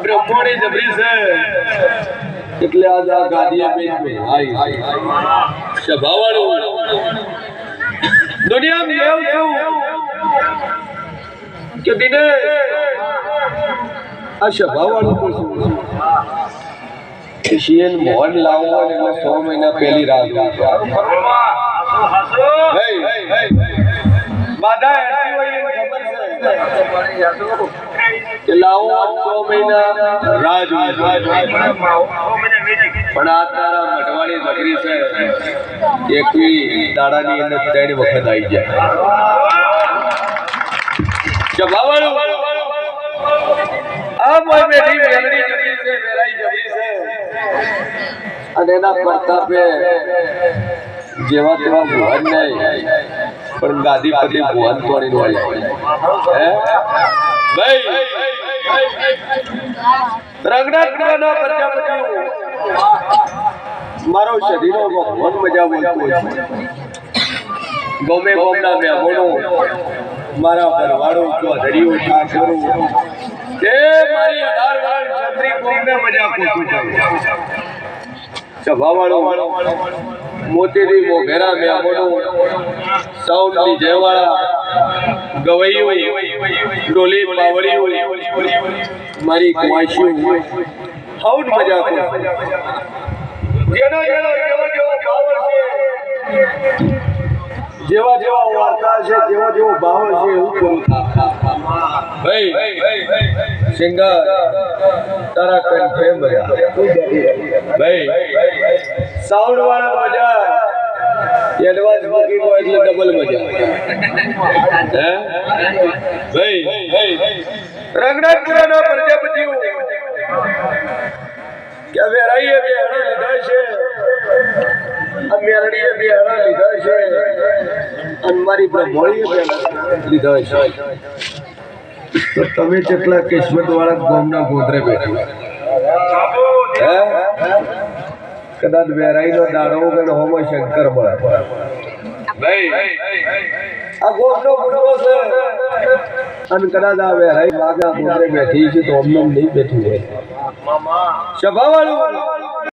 બ્રહ્મોની જબરી છે એટલે આજ આ ગાદીએ બેઠો હાય સ્વભાવવાળો દુનિયામાં એવું કે દિને આ સ્વભાવવાળો તો શિયન મોહન લાવવો એટલે 6 મહિના પહેલી રાત બાધા એવી હોય ખબર છે કે લાવો 6 મહિના રાહ જોઈ પણ આ તારા મઢવાળી નગરી છે એકવી દાડાની અંદર 3 વખત આવી જાય જવાવાળો આ મોય બેઠી મેલડી જબરી છે મેરાઈ જબરી છે અને એના પ્રતાપે જેવા તેવા ભુવન નહીં પણ ગાદી પતિ ભુવન તોડીને વળ્યા હે ભાઈ રંગનાથનો પ્રજાપતિ મારો શરીરનો ભગવાન મજા બોલતો છે ગમે ગમના મહેમાનો મારા પરવાળો ચૌધરીઓ ઠાકોરો એ મારી 18 વર્ષ છત્રી કોમને મજા પૂછું સ્વભાવવાળો મોતીરી મોઘેરા મહેમાનો સૌની જયવાળા ગવૈયો ડોલી પાવડીઓ મારી કુવાશીઓ હૌડ મજા કરો જેનો જેવો ભાવ છે જેવા જેવા વાર્તા છે જેવો ભાવ છે એવું કરું ભાઈ સિંગર તારા કંઠે મજા ભાઈ સાઉન્ડ વાળા મજા એડવાન્સ બુકિંગ હોય એટલે ડબલ મજા હે ભાઈ રંગનાથપુરાનો પ્રજાપતિઓ કે વેરાઈએ બે હણા લીધા છે અને મેરડીએ બે હણા લીધા છે અને મારી બ્રહ્મણીએ બે લીધા છે તો તમે કેટલા કિસ્મત વાળા ગામના ગોદરે બેઠા હે કદાચ વેરાઈનો દાડો ગણો હોમો શંકર મળે ભાઈ આ ગોમનો ગુનો છે અને કદાચ આ વેરાઈ માગા ગોદરે બેઠી છે તો અમને નહીં બેઠી હોય સ્વભાવવાળું